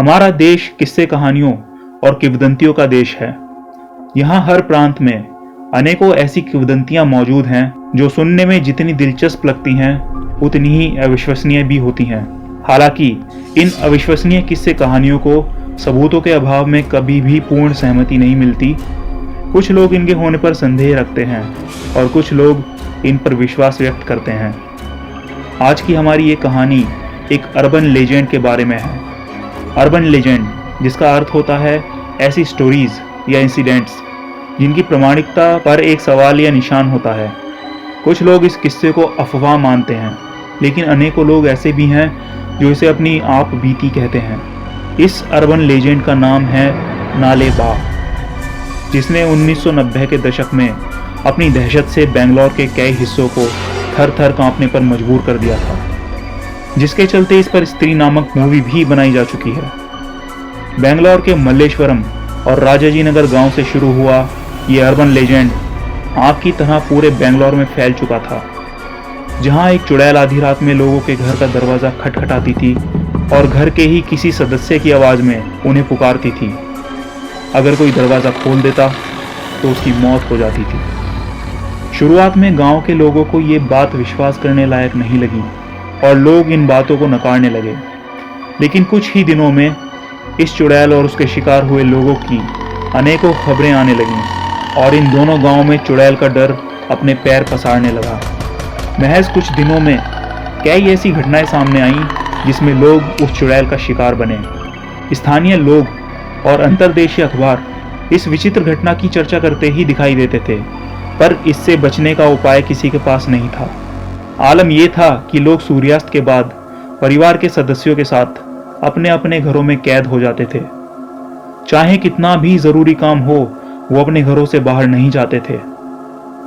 हमारा देश किस्से कहानियों और किंवदंतियों का देश है। यहाँ हर प्रांत में अनेकों ऐसी किंवदंतियां मौजूद हैं जो सुनने में जितनी दिलचस्प लगती हैं उतनी ही अविश्वसनीय भी होती हैं। हालांकि इन अविश्वसनीय किस्से कहानियों को सबूतों के अभाव में कभी भी पूर्ण सहमति नहीं मिलती। कुछ लोग इनके होने पर संदेह रखते हैं और कुछ लोग इन पर विश्वास व्यक्त करते हैं। आज की हमारी ये कहानी एक अर्बन लेजेंड के बारे में है। अर्बन लेजेंड जिसका अर्थ होता है ऐसी स्टोरीज या इंसिडेंट्स जिनकी प्रामाणिकता पर एक सवाल या निशान होता है। कुछ लोग इस किस्से को अफवाह मानते हैं, लेकिन अनेकों लोग ऐसे भी हैं जो इसे अपनी आप बीती कहते हैं। इस अर्बन लेजेंड का नाम है नाले बा, जिसने 1990 के दशक में अपनी दहशत से बेंगलोर के कई हिस्सों को थर थर कांपने पर मजबूर कर दिया था, जिसके चलते इस पर स्त्री नामक मूवी भी बनाई जा चुकी है। बेंगलोर के मल्लेश्वरम और राजाजी नगर गांव से शुरू हुआ ये अर्बन लेजेंड आग की तरह पूरे बेंगलोर में फैल चुका था, जहां एक चुड़ैल आधी रात में लोगों के घर का दरवाजा खटखटाती थी और घर के ही किसी सदस्य की आवाज में उन्हें पुकारती थी। अगर कोई दरवाजा खोल देता तो उसकी मौत हो जाती थी। शुरुआत में गांव के लोगों को ये बात विश्वास करने लायक नहीं लगी और लोग इन बातों को नकारने लगे, लेकिन कुछ ही दिनों में इस चुड़ैल और उसके शिकार हुए लोगों की अनेकों खबरें आने लगीं और इन दोनों गांवों में चुड़ैल का डर अपने पैर पसारने लगा। महज कुछ दिनों में कई ऐसी घटनाएं सामने आईं जिसमें लोग उस चुड़ैल का शिकार बने। स्थानीय लोग और अंतर्देशीय अखबार इस विचित्र घटना की चर्चा करते ही दिखाई देते थे, पर इससे बचने का उपाय किसी के पास नहीं था। आलम यह था कि लोग सूर्यास्त के बाद परिवार के सदस्यों के साथ अपने अपने घरों में कैद हो जाते थे। चाहे कितना भी जरूरी काम हो, वो अपने घरों से बाहर नहीं जाते थे।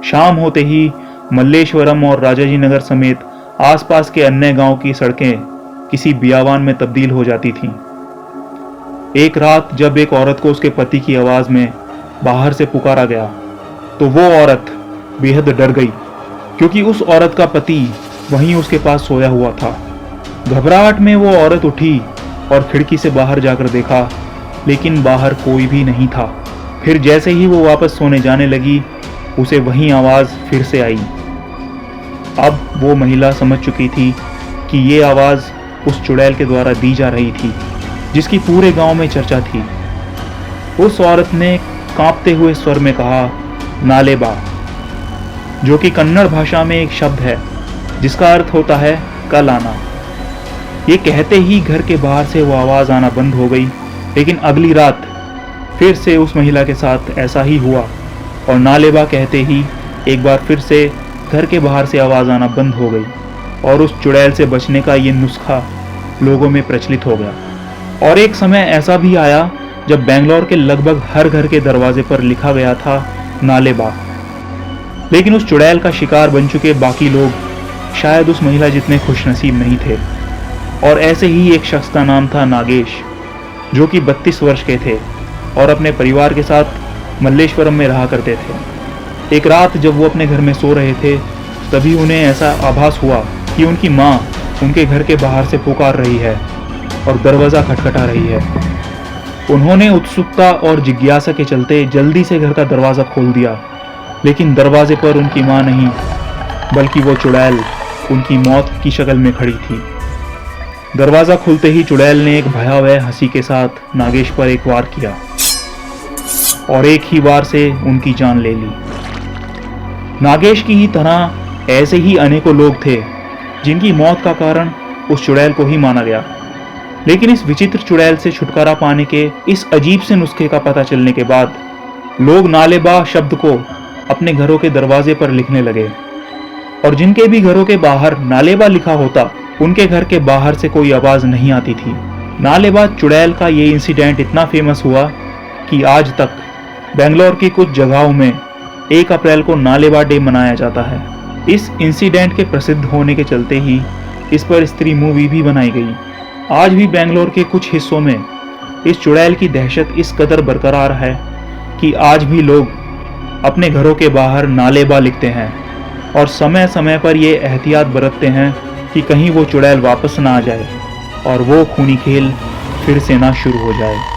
शाम होते ही मल्लेश्वरम और राजाजी नगर समेत आसपास के अन्य गांव की सड़कें किसी बियावान में तब्दील हो जाती थीं। एक रात जब एक औरत को उसके पति की आवाज में बाहर से पुकारा गया, तो वो औरत बेहद डर गई, क्योंकि उस औरत का पति वहीं उसके पास सोया हुआ था। घबराहट में वो औरत उठी और खिड़की से बाहर जाकर देखा, लेकिन बाहर कोई भी नहीं था। फिर जैसे ही वो वापस सोने जाने लगी, उसे वही आवाज फिर से आई। अब वो महिला समझ चुकी थी कि ये आवाज उस चुड़ैल के द्वारा दी जा रही थी, जिसकी पूरे गांव में चर्चा थी। उस औरत ने कांपते हुए स्वर में कहा, नाले बा, जो कि कन्नड़ भाषा में एक शब्द है जिसका अर्थ होता है कल आना। ये कहते ही घर के बाहर से वो आवाज आना बंद हो गई, लेकिन अगली रात फिर से उस महिला के साथ ऐसा ही हुआ और नालेबा कहते ही एक बार फिर से घर के बाहर से आवाज आना बंद हो गई और उस चुड़ैल से बचने का ये नुस्खा लोगों में प्रचलित हो गया। और एक समय ऐसा भी आया जब बेंगलोर के लगभग हर घर के दरवाजे पर लिखा गया था नालेबा। लेकिन उस चुड़ैल का शिकार बन चुके बाकी लोग शायद उस महिला जितने खुशनसीब नहीं थे। और ऐसे ही एक शख्स का नाम था नागेश, जो कि 32 वर्ष के थे और अपने परिवार के साथ मल्लेश्वरम में रहा करते थे। एक रात जब वो अपने घर में सो रहे थे, तभी उन्हें ऐसा आभास हुआ कि उनकी माँ उनके घर के बाहर से पुकार रही है और दरवाज़ा खटखटा रही है। उन्होंने उत्सुकता और जिज्ञासा के चलते जल्दी से घर का दरवाज़ा खोल दिया, लेकिन दरवाजे पर उनकी माँ नहीं, बल्कि वो चुड़ैल उनकी मौत की शक्ल में खड़ी थी। दरवाजा खुलते ही चुड़ैल ने एक भयावह हंसी के साथ नागेश पर एक वार किया और एक ही वार से उनकी जान ले ली। नागेश की ही तरह ऐसे ही अनेकों लोग थे जिनकी मौत का कारण उस चुड़ैल को ही माना गया। लेकिन इस विचित्र चुड़ैल से छुटकारा पाने के इस अजीब से नुस्खे का पता चलने के बाद लोग नालेबा शब्द को अपने घरों के दरवाजे पर लिखने लगे, और जिनके भी घरों के बाहर नालेबा लिखा होता, उनके घर के बाहर से कोई आवाज नहीं आती थी। नालेबा चुड़ैल का ये इंसिडेंट इतना फेमस हुआ कि आज तक बेंगलोर की कुछ जगहों में 1 अप्रैल को नालेबा डे मनाया जाता है। इस इंसिडेंट के प्रसिद्ध होने के चलते ही इस पर स्त्री मूवी भी बनाई गई। आज भी बेंगलोर के कुछ हिस्सों में इस चुड़ैल की दहशत इस कदर बरकरार है कि आज भी लोग अपने घरों के बाहर नालेबा लिखते हैं और समय समय पर ये एहतियात बरतते हैं कि कहीं वो चुड़ैल वापस ना आ जाए और वो खूनी खेल फिर से ना शुरू हो जाए।